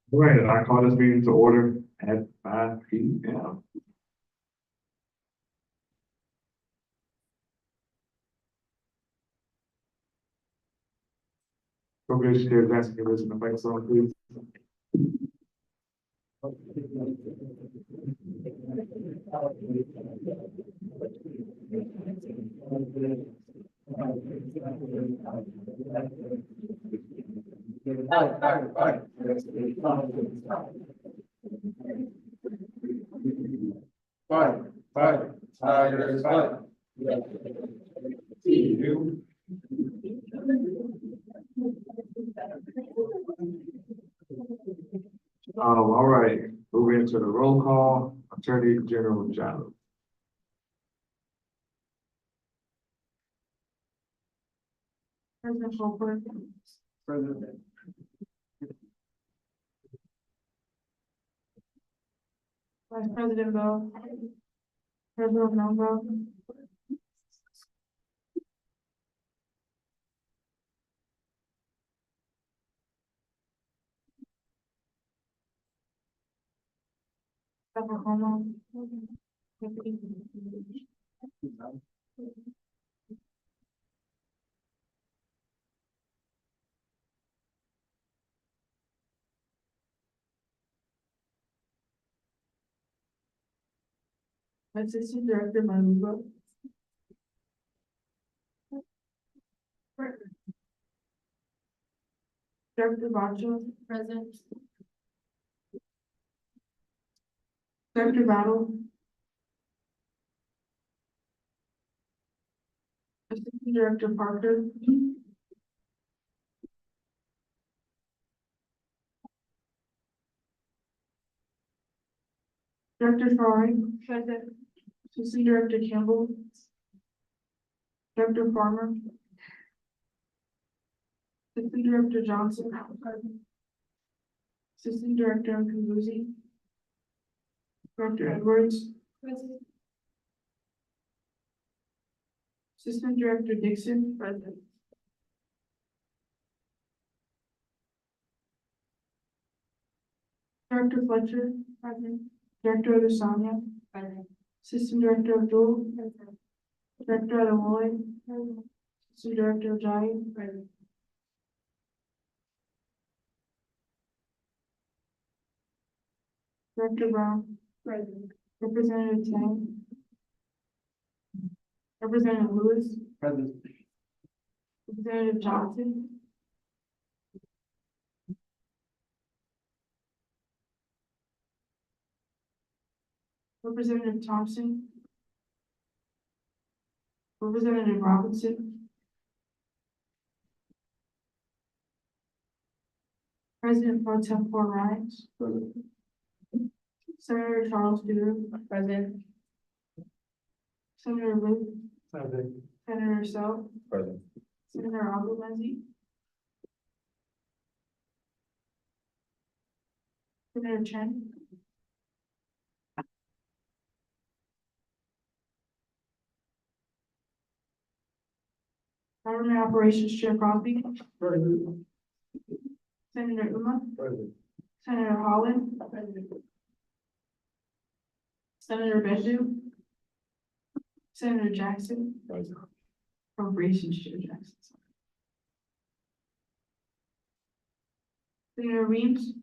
All right, I call this meeting to order at 5 p.m. Appropriation chair, that's the listen, the mic song, please. Tigers fight. You. All right, moving into the roll call, Attorney General John. President Holbrook. President. Vice President Bell. President Longo. Oklahoma. Assistant Director Maluba. Director Bacho. Present. Director Battle. Assistant Director Parker. Director Farley. Present. Assistant Director Campbell. Director Farmer. Assistant Director Johnson. Assistant Director Kazoo. Director Edwards. Present. Assistant Director Dixon. Present. Director Fletcher. Present. Director Adesanya. Present. Assistant Director Abdul. Present. Director Adewale. Present. Assistant Director Ajayi. Present. Director Brown. Present. Representative Tang. Representative Lewis. Present. Representative Johnson. Representative Thompson. Representative Robinson. President Pro Tempore Ryan. Present. Senator Charles Dewar. Present. Senator Luke. Present. Senator Self. Present. Senator Abdul-Mazi. Senator Chen. Government Operations Chair Crosby. Present. Senator Uma. Present. Senator Holland. Senator Bendu. Senator Jackson. Present. Appropriations Chair Jackson. Senator Reeves.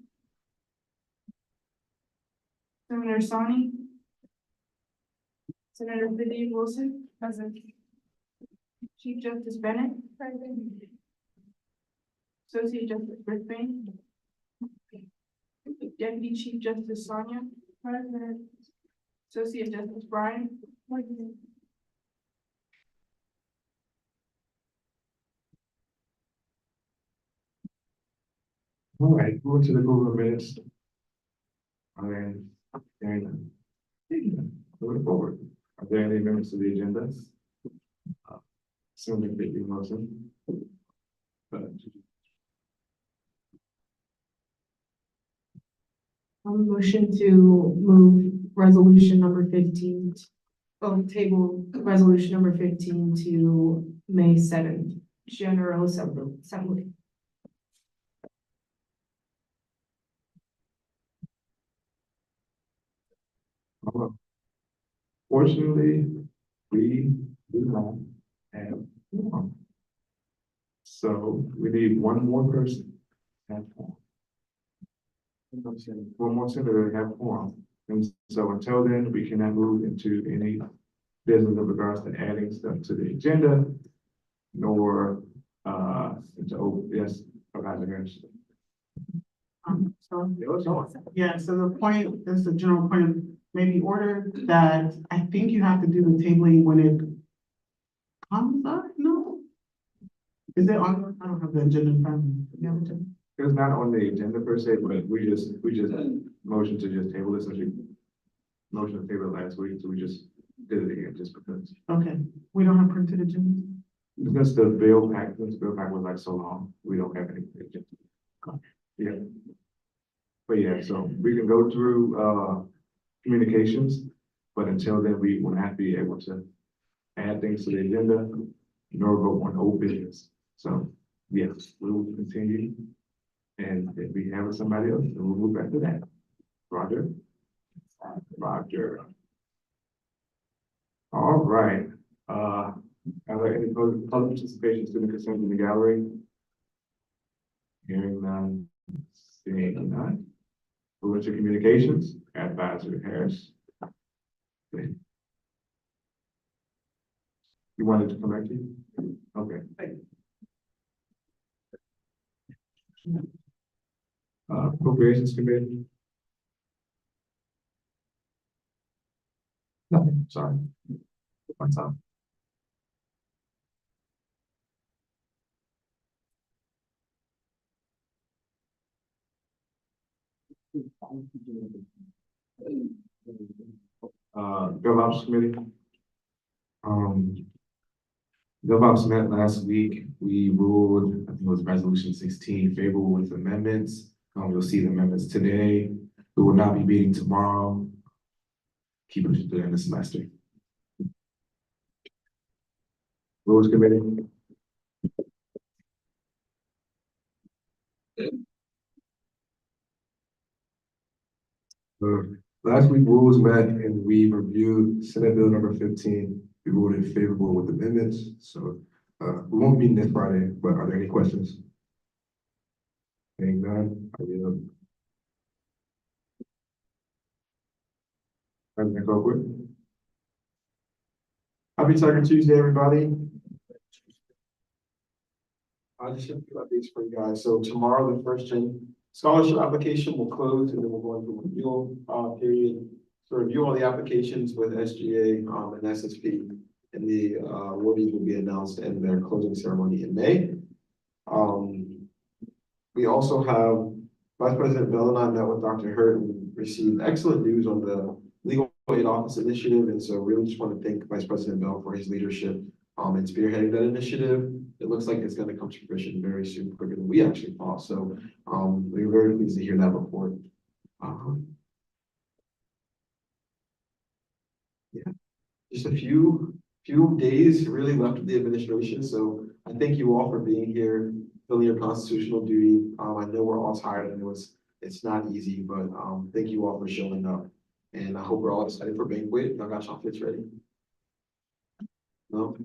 Senator Sani. Senator Vivian Wilson. Present. Chief Justice Bennett. Present. Associate Justice Brisbane. Deputy Chief Justice Sonia. Present. Associate Justice Brian. Present. All right, moving to the Google minutes. And moving forward, are there any amendments to the agenda? Assuming that you motion. Motion to move resolution number 15, table resolution number 15 to May 7th, General Assembly. Fortunately, we do not have quorum. So we need one more person to have quorum. One more senator to have quorum. And so until then, we cannot move into any business in regards to adding stuff to the agenda, nor into yes, Supervisor Harris. Yeah, so the point, this is a general point of maybe order that I think you have to do the tabling when it comes up, no? Is it on, I don't have the agenda in front of me. You have it? It was not on the agenda per se, but we just motioned to just table this, actually. Motion to table it last week, so we just did it again, just because. Okay, we don't have printed agenda? Because the bill pack was like so long, we don't have any. Yeah. But yeah, so we can go through, communications, but until then, we will not be able to add things to the agenda, nor vote on old business. So, yes, we will continue. And if we have somebody else, then we'll move back to that. Roger? Roger. All right, are there any public participations in the consent in the gallery? Hearing none, seeing none. Moving to communications, Advisor Harris. You wanted to come back to you? Okay. Appropriations Committee? Nothing, sorry. One time. GovOps Committee? GovOps met last week. We ruled, I think it was resolution 16, favorable with amendments. You'll see the amendments today. We will not be meeting tomorrow. Keep it to the end of the semester. Rules Committee? Last week rules met and we reviewed Senate Bill number 15. We ruled in favorable with amendments. So we won't meet this Friday, but are there any questions? Hearing none, President Colquitt. Happy Tiger Tuesday, everybody. I just have a few updates for you guys. So tomorrow, the first gen scholarship application will close, and then we'll go into a review period to review all the applications with SGA and SSP, and the awardees will be announced in their closing ceremony in May. We also have Vice President Bell and I met with Dr. Hurt and received excellent news on the Legal Aid Office initiative, and so really just want to thank Vice President Bell for his leadership in spearheading that initiative. It looks like it's going to come to fruition very soon, quicker than we actually thought. So we were very pleased to hear that report. Yeah, just a few days really left of the administration. So I thank you all for being here, filling your constitutional duty. I know we're all tired and it's not easy, but thank you all for showing up. And I hope we're all excited for banquet. Y'all got chocolates ready? No?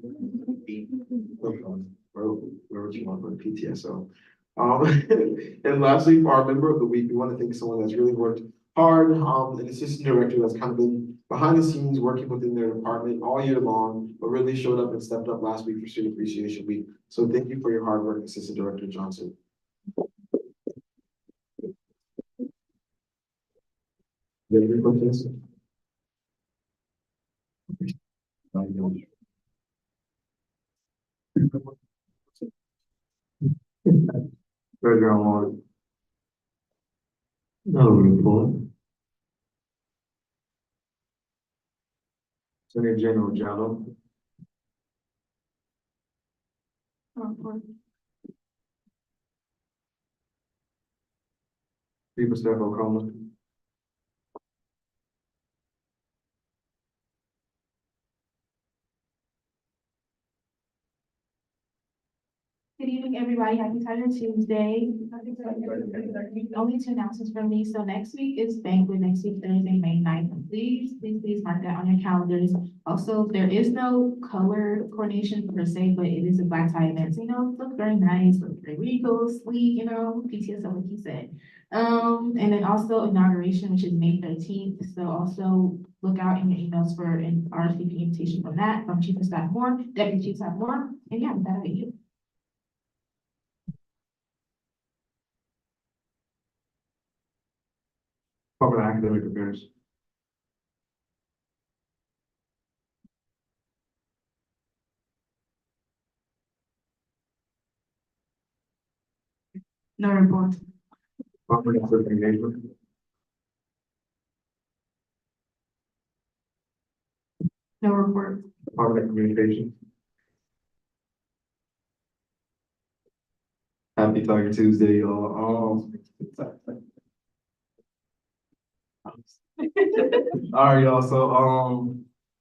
Wherever you want for the PTSO. And lastly, for our member of the week, we want to thank someone that's really worked hard, an assistant director that's kind of been behind the scenes working within their department all year long, but really showed up and stepped up last week for Student Appreciation Week. So thank you for your hard work, Assistant Director Johnson. You have any questions? Treasurer Ward. No report. Attorney General Jallo. No report. Chief of Staff O'Connor. Good evening, everybody. Happy Tiger Tuesday. Only two announcements from me. So next week is banquet, next week, Thursday, May 9th. Please mark that on your calendars. Also, there is no color coordination per se, but it is a black tie event. So, look very nice, look very regal, sleek, PTSD, like he said. And then also inauguration, which is May 13th. So also look out in your emails for an RSVP invitation from that, from Chief of Staff Moore, Deputy Chief of Staff Moore. And yeah, with that, I you. Department of Academic Affairs. No report. Department of Civic Engagement. No report. Department of Communications. Happy Tiger Tuesday, y'all. All right, y'all. So,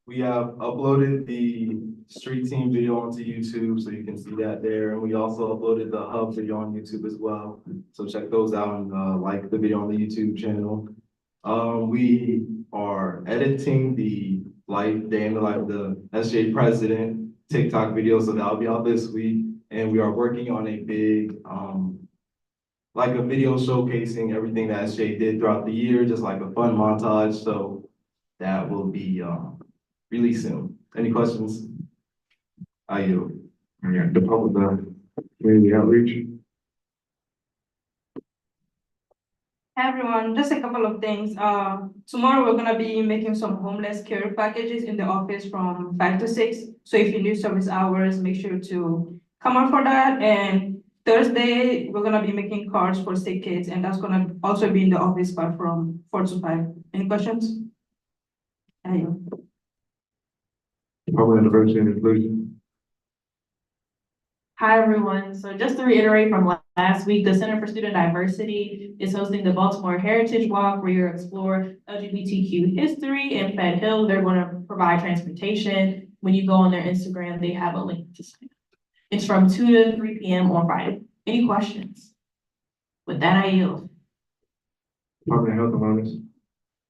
we have uploaded the street team video onto YouTube, so you can see that there. And we also uploaded the hub video on YouTube as well. So check those out and like the video on the YouTube channel. We are editing the day in the life of the SJ president TikTok video, so that'll be out this week. And we are working on a big, like a video showcasing everything that SJ did throughout the year, just like a fun montage. So that will be really soon. Any questions? I yield. Yeah, Department of Community Outreach. Hi everyone, just a couple of things. Tomorrow we're gonna be making some homeless care packages in the office from 5 to 6. So if you need service hours, make sure to come out for that. And Thursday, we're gonna be making cards for sick kids, and that's gonna also be in the office but from 4 to 5. Any questions? Department of Diversity and Inclusion. Hi, everyone. So just to reiterate from last week, the Center for Student Diversity is hosting the Baltimore Heritage Walk, where you'll explore LGBTQ history in Fed Hill. They're going to provide transportation. When you go on their Instagram, they have a link to sign up. It's from 2 to 3 p.m. on Friday. Any questions? With that, I yield. Department of Health and Wellness.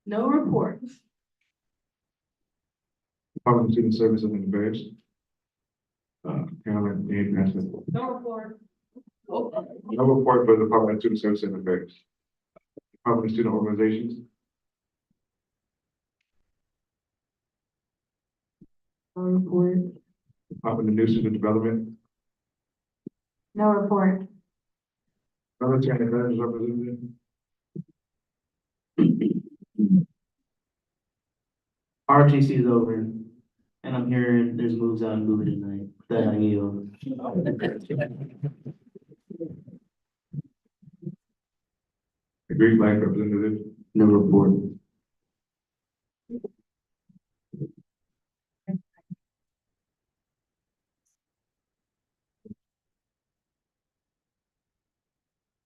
No reports. Department of Student Services and Affairs. Carolyn, any passes? No report. No report for the Department of Student Services and Affairs. Department of Student Organizations. No report. Department of New Student Development. No report. Military Affairs Representative. RTC is over, and I'm hearing there's moves on movie tonight. That I yield. The Greek Life Representative. No report.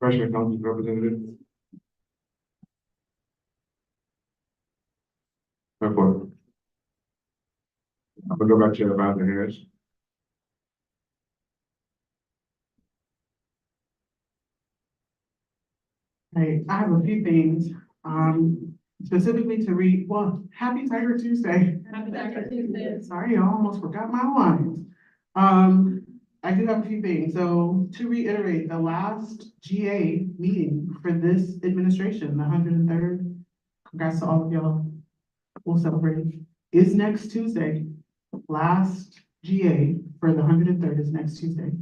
Freshman Council Representative. Report. I'm gonna go back to Advisor Harris. Hey, I have a few things, specifically to read, well, happy Tiger Tuesday. Happy Tiger Tuesday. Sorry, I almost forgot my lines. I do have a few things. So to reiterate, the last GA meeting for this administration, the 103rd, congrats to all of y'all, we'll celebrate, is next Tuesday. Last GA for the 103rd is next Tuesday.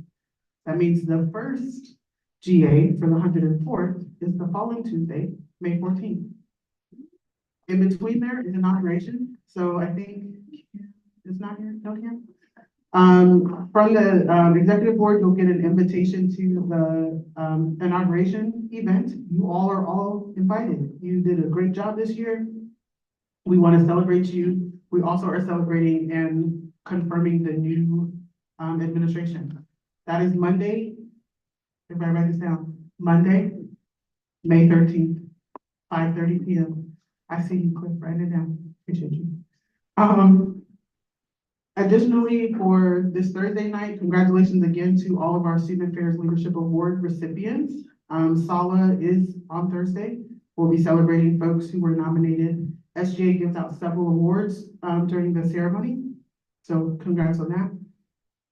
That means the first GA for the 104th is the following Tuesday, May 14th. In between there is inauguration, so I think it's not here, no Cam? From the, executive board, you'll get an invitation to the, inauguration event. You all are all invited. You did a great job this year. We want to celebrate you. We also are celebrating and confirming the new, administration. That is Monday. Everybody write this down. Monday, May 13th, 5:30 p.m. I see you, Cliff, write it down. Appreciate you. Additionally, for this Thursday night, congratulations again to all of our Student Affairs Leadership Award recipients. SALA is on Thursday. We'll be celebrating folks who were nominated. SGA gives out several awards, during the ceremony. So congrats on that.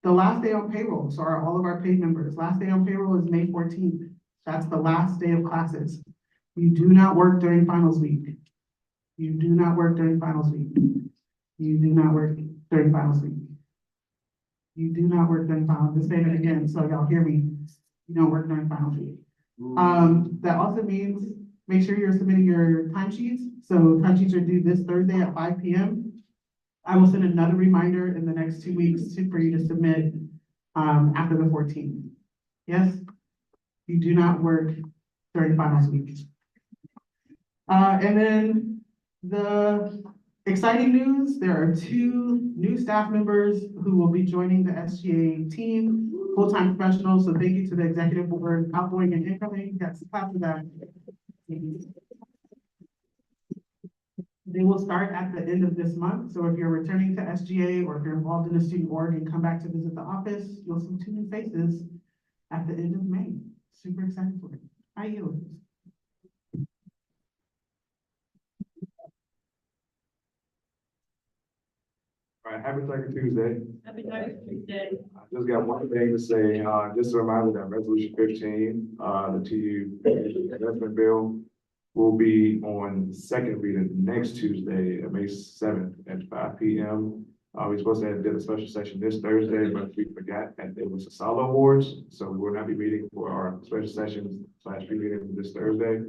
The last day on payroll, so all of our paid members, last day on payroll is May 14th. That's the last day of classes. You do not work during finals week. You do not work during finals week. You do not work during finals week. You do not work during finals, just saying it again, so y'all hear me. You don't work during finals week. That also means, make sure you're submitting your timesheets. So timesheets are due this Thursday at 5 p.m. I will send another reminder in the next 2 weeks for you to submit, after the 14th. Yes? You do not work during finals week. And then the exciting news, there are 2 new staff members who will be joining the SGA team, full-time professionals. So thank you to the executive board, outgoing and incoming. Yes, clap for that. They will start at the end of this month. So if you're returning to SGA or if you're involved in a student org and come back to visit the office, you'll see 2 new faces at the end of May. Super excited for it. I yield. All right, happy Taco Tuesday. Happy Tuesday. I just got one thing to say, just a reminder that resolution 15, the TU investment bill will be on second reading next Tuesday, May 7th at 5 p.m. We're supposed to have did a special session this Thursday, but we forgot that there was a SALA awards, so we will not be meeting for our special sessions / pre-reading this Thursday.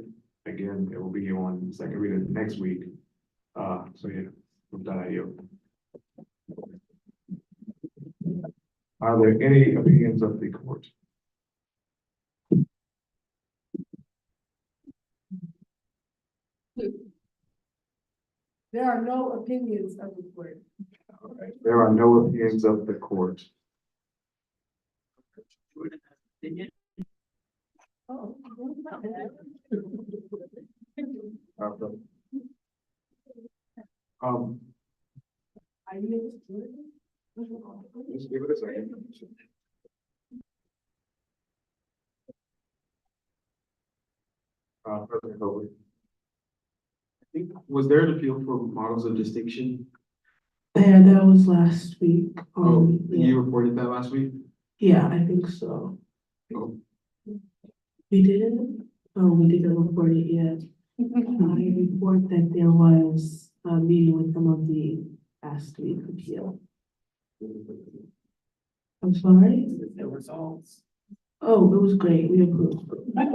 Again, it will be on second reading next week. So yeah, with that, I yield. Are there any opinions of the court? There are no opinions of the court. All right, there are no opinions of the court. Oh. Are you able to do it? Just give it a second. President Cobley. Was there an appeal for models of distinction? Yeah, that was last week. Oh, Yeah, you reported that last week? yeah, I think so. Oh. We didn't? Oh, we didn't report it yet. I report that there was a meeting with some of the last week appeal. I'm sorry? The results. Oh, it was great. We approved. It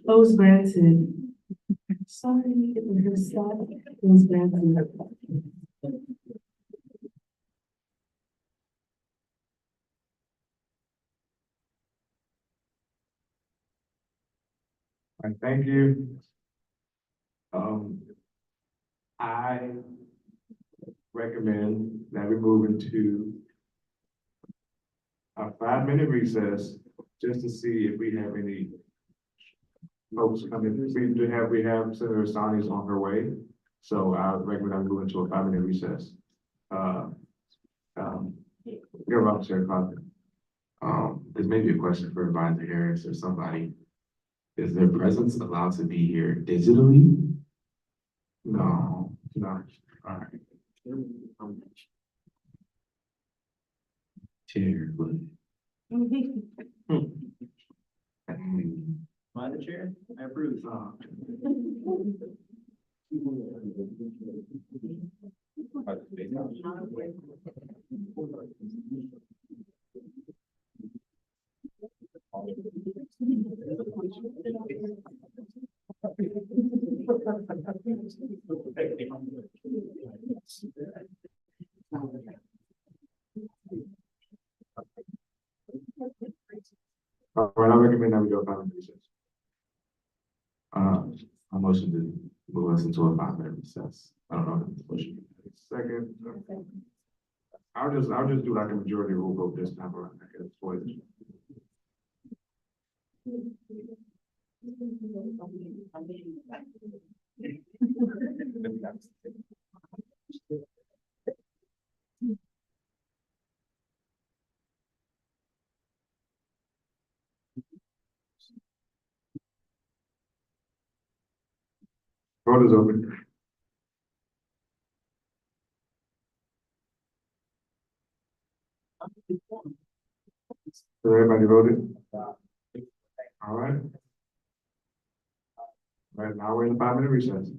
was granted. Sorry, it was granted. And thank you. I recommend that we move into a 5-minute recess just to see if we have any folks coming. We have Senator Asani's on her way. So I recommend that we move into a 5-minute recess. You're up, Chair Cosby. This may be a question for Advisor Harris or somebody. Is their presence allowed to be here digitally? No, no. All right. Chair, but. Madam Chair, I approve. All right, I recommend that we go 5 minute recess. I motion to move us into a 5 minute recess. I don't know. If the motion- Second. I'll just do like a majority rule vote this time around, I guess, for this. Vote is open. So everybody voted? All right. All right, now we're in the 5 minute recess.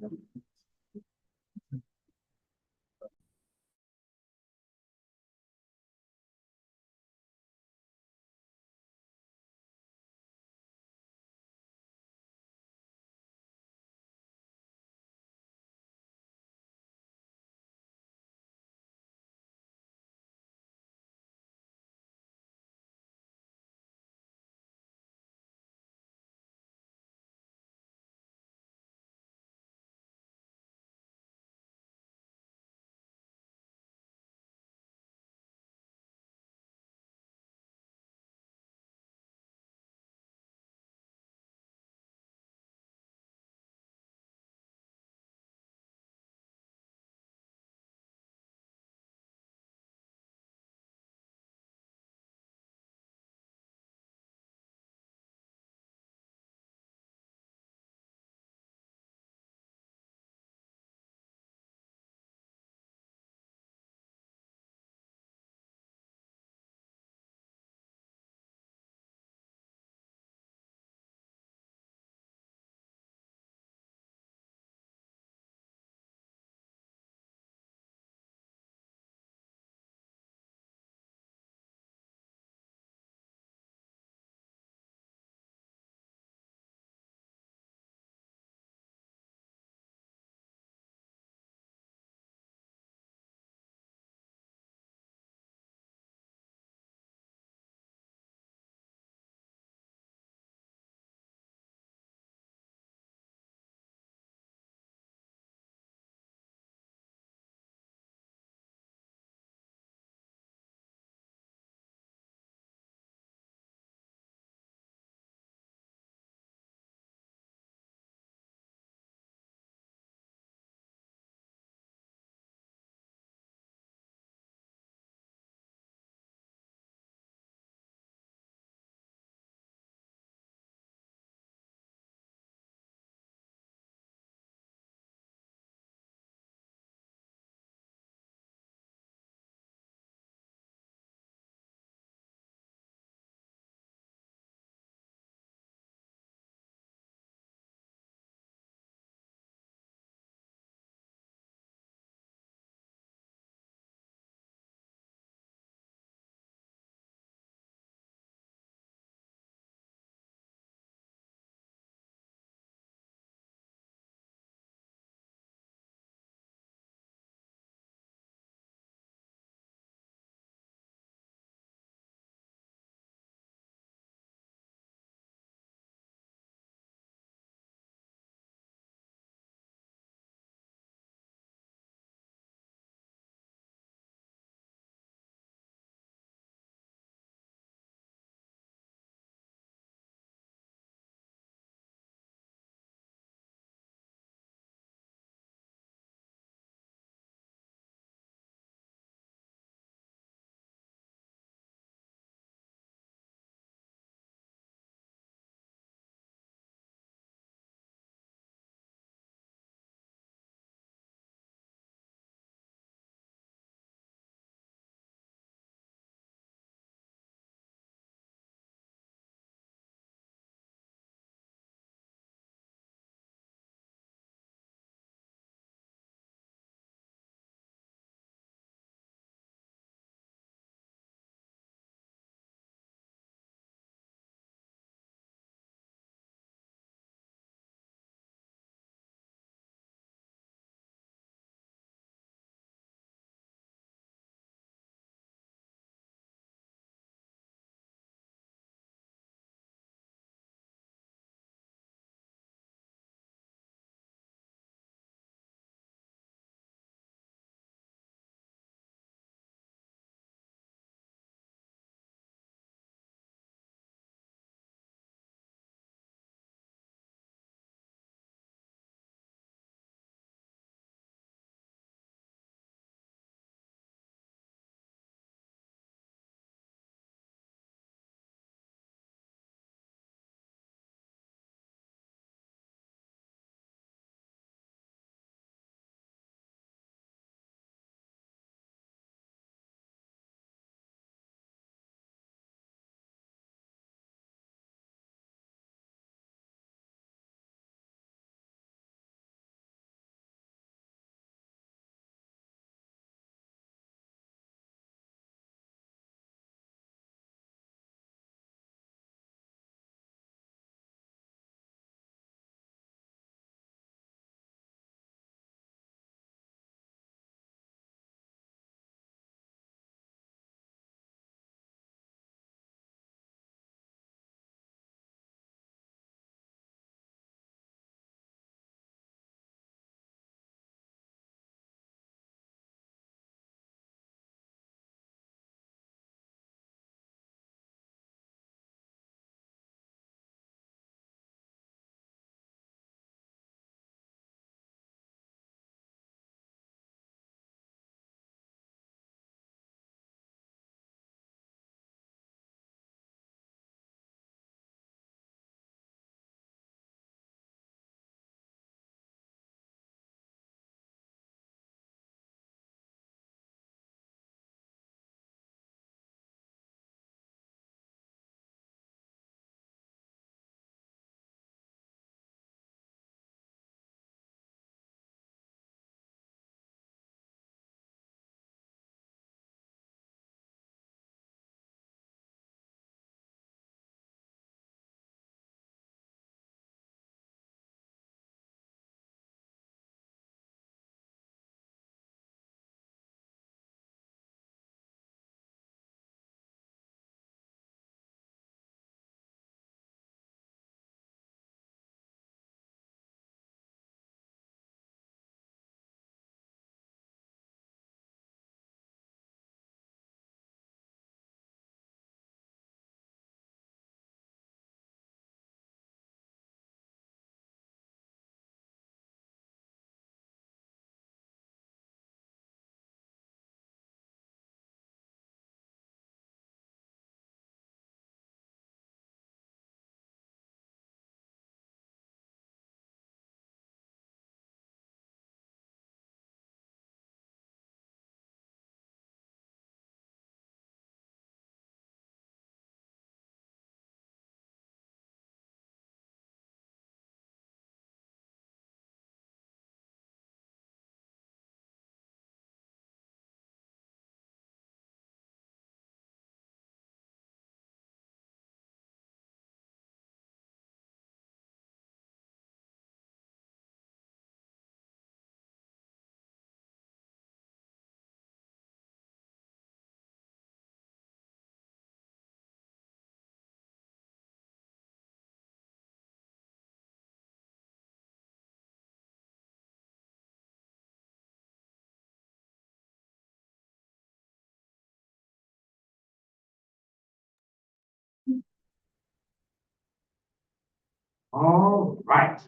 All right.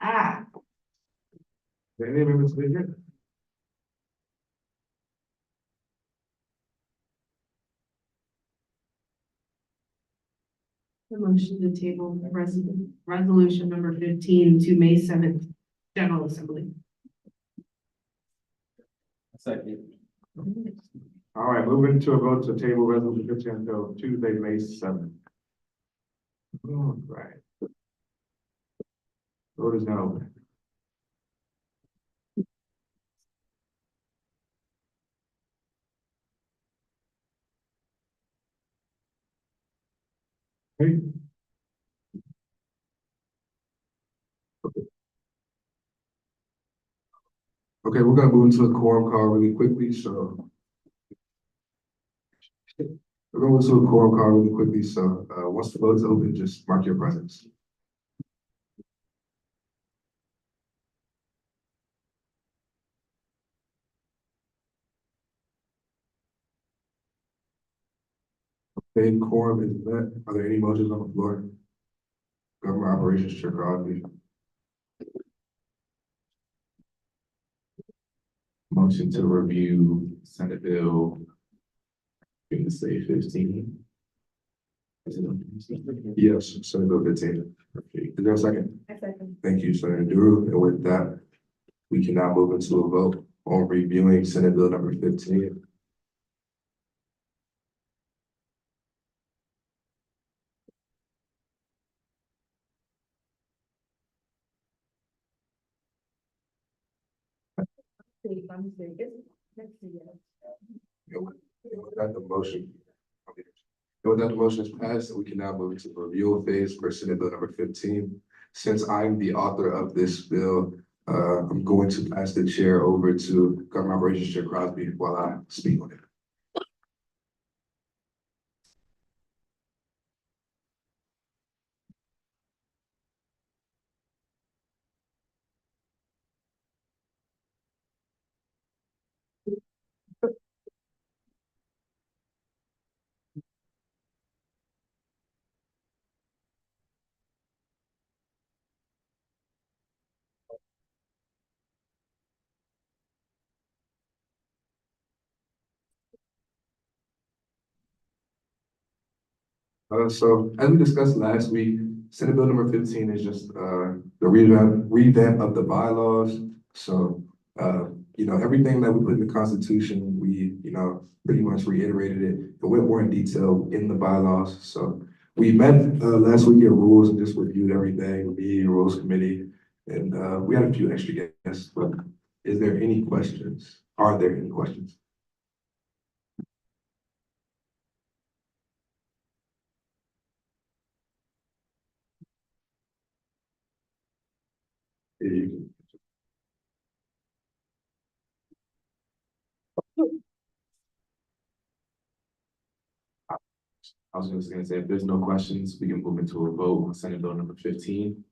Ah. Any members of the agenda? The motion to table resolution number 15 to May 7th, General Assembly. Second. All right, moving to a vote to table resolution 15 until Tuesday, May 7th. All right. Vote is now open. Okay. Okay, we're gonna move into the quorum call really quickly, so. We're going to a quorum call really quickly, so, once the vote is open, just mark your presence. Okay, quorum is met. Are there any motions on the floor? Government Operations Chair Crosby. Motion to review Senate Bill. I'm gonna say 15. Is it on? Yes, Senate Bill 15. Is there a second? I second. Thank you, Senator Drew. And with that, we can now move into a vote on reviewing Senate Bill number 15. And with that, the motion. And with that, the motion is passed, and we can now move into the review phase for Senate Bill number 15. Since I'm the author of this bill, I'm going to pass the chair over to Government Operations Chair Crosby while I speak on it. So as we discussed last week, Senate Bill number 15 is just the revamp of the bylaws. So everything that we put in the Constitution, we pretty much reiterated it, but went more in detail in the bylaws. So we met last week at Rules and just reviewed everything, the Rules Committee, and we had a few extra guests. But is there any questions? Are there any questions? I was just gonna say, if there's no questions, we can move into a vote on Senate Bill number 15.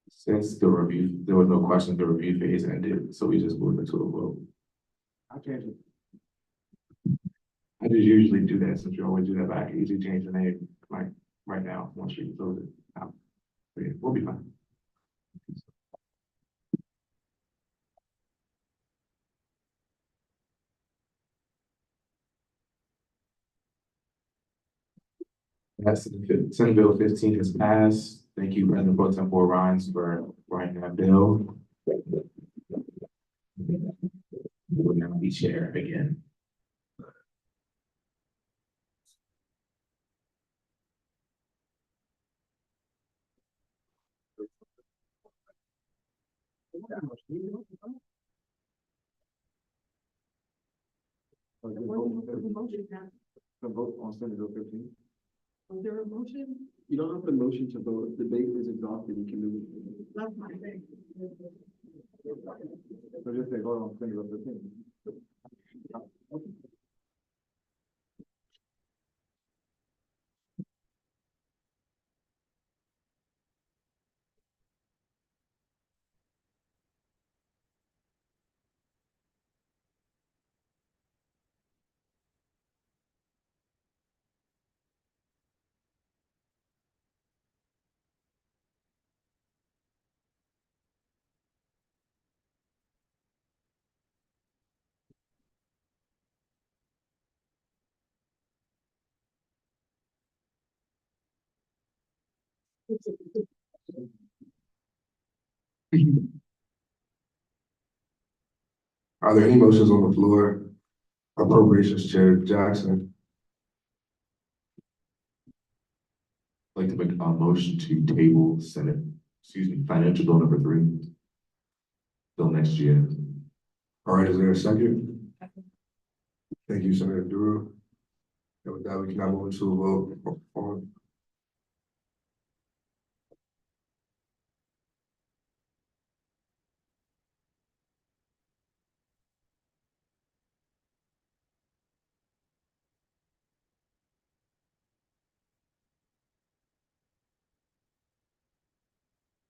Since there was no question, the review phase ended, so we just moved into a vote. I'll change it. I just usually do that since you always do that, but I can easily change the name like right now, once we close it out. But yeah, we'll be fine. That's Senate Bill 15 has passed. Thank you, President Pro Tempore Rhines, for writing that bill. You will now be chair again. The vote on Senate Bill 15. Was there a motion? You don't have the motion to vote, the debate is exhausted, you can move. That's my thing. So just say vote on Senate Bill 15. Are there any motions on the floor? Appropriations Chair Jackson. I'd like to make a motion to table financial bill number 3. Till next year. All right, is there a second? Thank you, Senator Duru. And with that, we can now move into a vote on.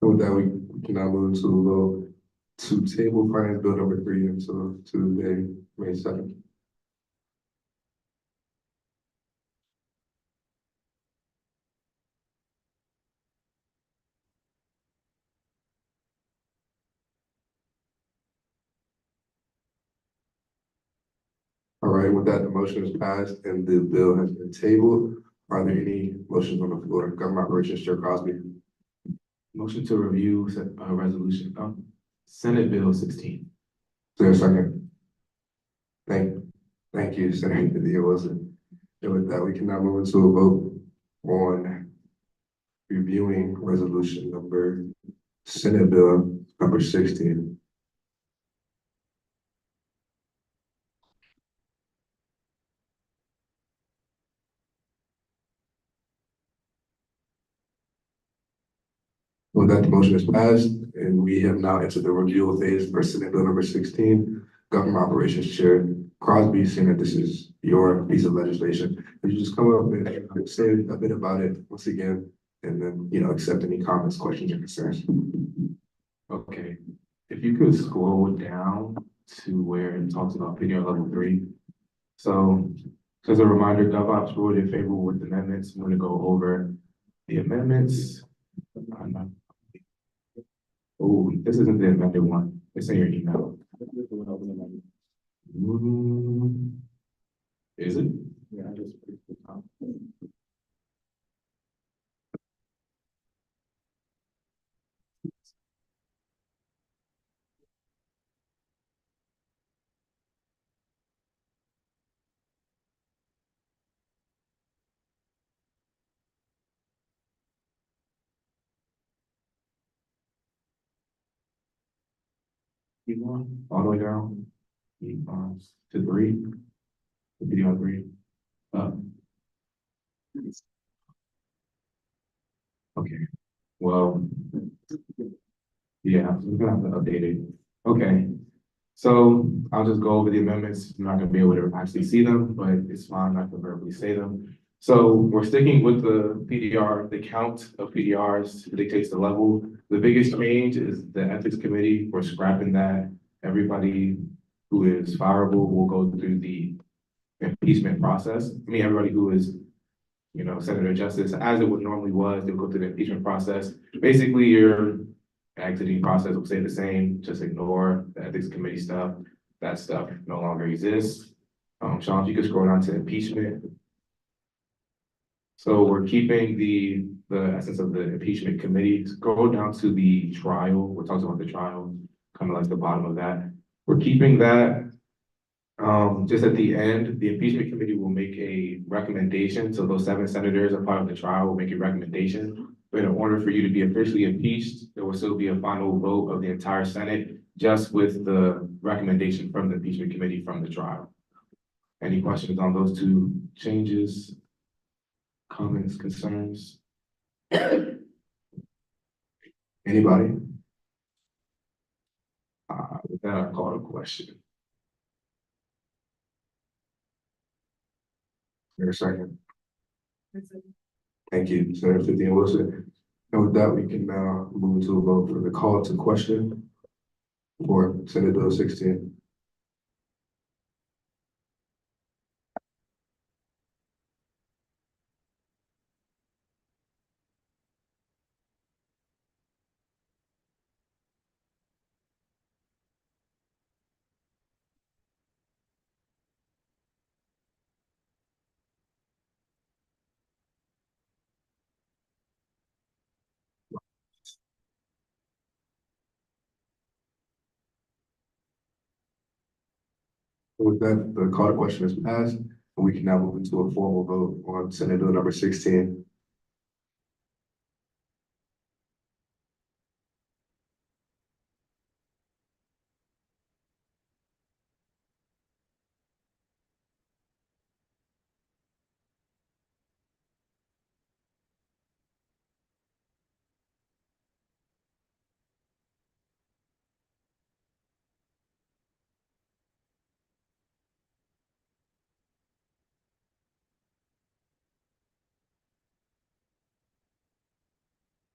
And with that, we can now move into a vote to table finance bill number 3 until Tuesday, May 2nd. All right, with that, the motion is passed and the bill has been tabled. Are there any motions on the floor? Government Operations Chair Crosby. Motion to review resolution, Senate Bill 16. Is there a second? Thank you, Senator Padilla Wilson. And with that, we can now move into a vote on reviewing resolution number, Senate Bill number 16. With that, the motion is passed, and we have now entered the review phase for Senate Bill number 16. Government Operations Chair Crosby, seeing that this is your piece of legislation, could you just come up and say a bit about it once again, and then, accept any comments, questions, or concerns? Okay, if you could scroll down to where it talks about PDR level 3. So, as a reminder, GovOps voted favorable with amendments. I'm going to go over the amendments. Oh, this isn't the amended one. It's in your email. Is it? Yeah, I just. Keep on, all the way down. Keep on to 3. The video 3. Okay, well. Yeah, we're gonna have to update it. Okay. So I'll just go over the amendments. I'm not gonna be able to actually see them, but it's fine. I can verbally say them. So we're sticking with the PDR, the count of PDRs dictates the level. The biggest change is the ethics committee. We're scrapping that. Everybody who is fireable will go through the impeachment process. I mean, everybody who is, Senator Justice, as it would normally was, they'll go through the impeachment process. Basically, your exiting process will stay the same. Just ignore the ethics committee stuff. That stuff no longer exists. Sean, if you could scroll down to impeachment. So we're keeping the essence of the impeachment committee. Scroll down to the trial. We're talking about the trial, kind of like the bottom of that. We're keeping that. Just at the end, the impeachment committee will make a recommendation. So those 7 senators are part of the trial will make a recommendation. But in order for you to be officially impeached, there will still be a final vote of the entire Senate, just with the recommendation from the impeachment committee from the trial. Any questions on those two changes? Comments, concerns? Anybody? With that, I call the question. Here a second. Thank you, Senator Cynthia Wilson. And with that, we can now move to a vote for the call to question for Senate Bill 16. With that, the call to question is passed, and we can now move into a formal vote on Senate Bill number 16.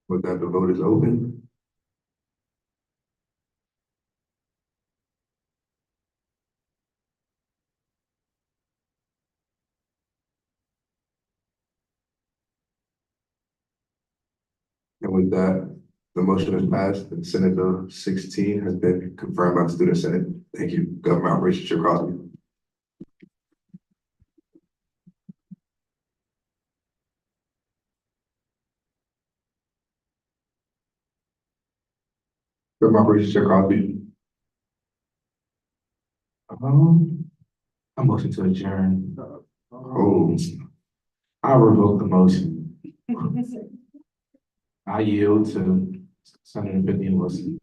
With that, the vote is open. And with that, the motion is passed and Senate Bill 16 has been confirmed by the Student Senate. Thank you, Government Operations Chair Crosby. Government Operations Chair Crosby. A motion to adjourn. Oh, I revoke the motion. I yield to Senator Cynthia Wilson.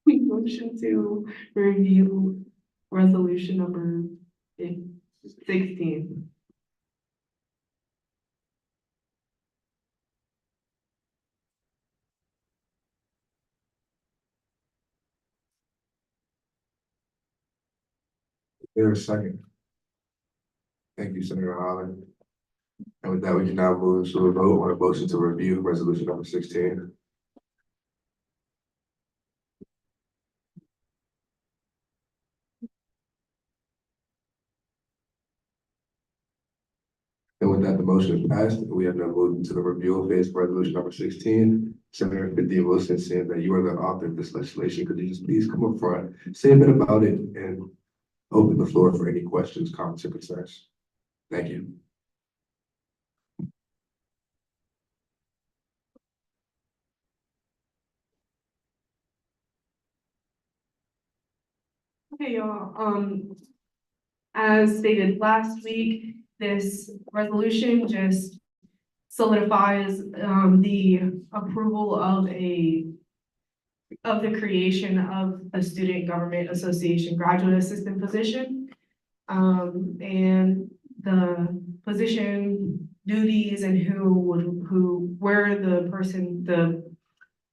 We motion to review resolution number 16. There's a second. Thank you, Senator Holland. And with that, we can now move to a vote on a motion to review resolution number 16. And with that, the motion is passed. We have now moved into the review phase for resolution number 16. Senator Cynthia Wilson, saying that you are the author of this legislation, could you just please come up front, say a bit about it, and open the floor for any questions, comments, or concerns? Thank you. Okay, y'all, as stated last week, this resolution just solidifies, the approval of the creation of a student government association graduate assistant position. And the position duties and where the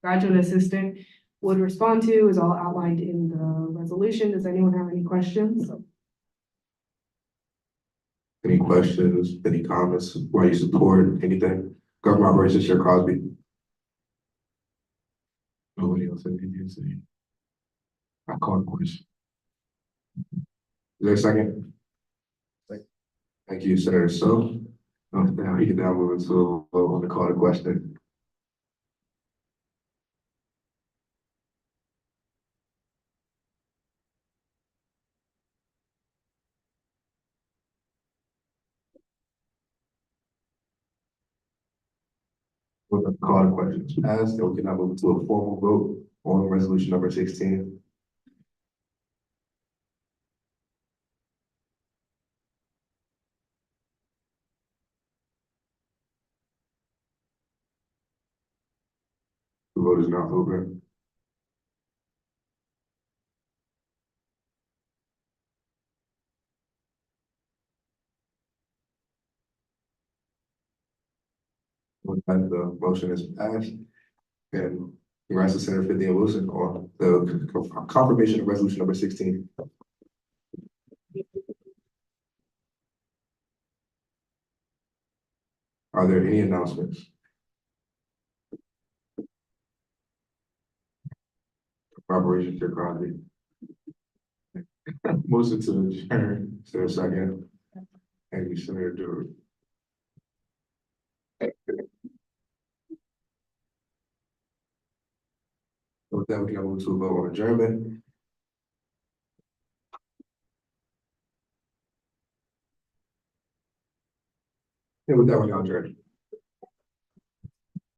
graduate assistant would respond to is all outlined in the resolution. Does anyone have any questions? Any questions, any comments, why you support anything? Government Operations Chair Crosby. Nobody else has anything to say. I call the question. Is there a second? Thank you, Senator. So now we can now move into a vote on the call to question. With the call to questions passed, and we can now move to a formal vote on resolution number 16. The vote is now open. that the motion is passed. And congrats to Senator Cynthia Wilson on the confirmation of resolution number 16. Are there any announcements? Operations Chair Crosby. Motion to adjourn. Is there a second? Thank you, Senator Drury. With that, we can move to a vote on adjournment. And with that, we can adjourn.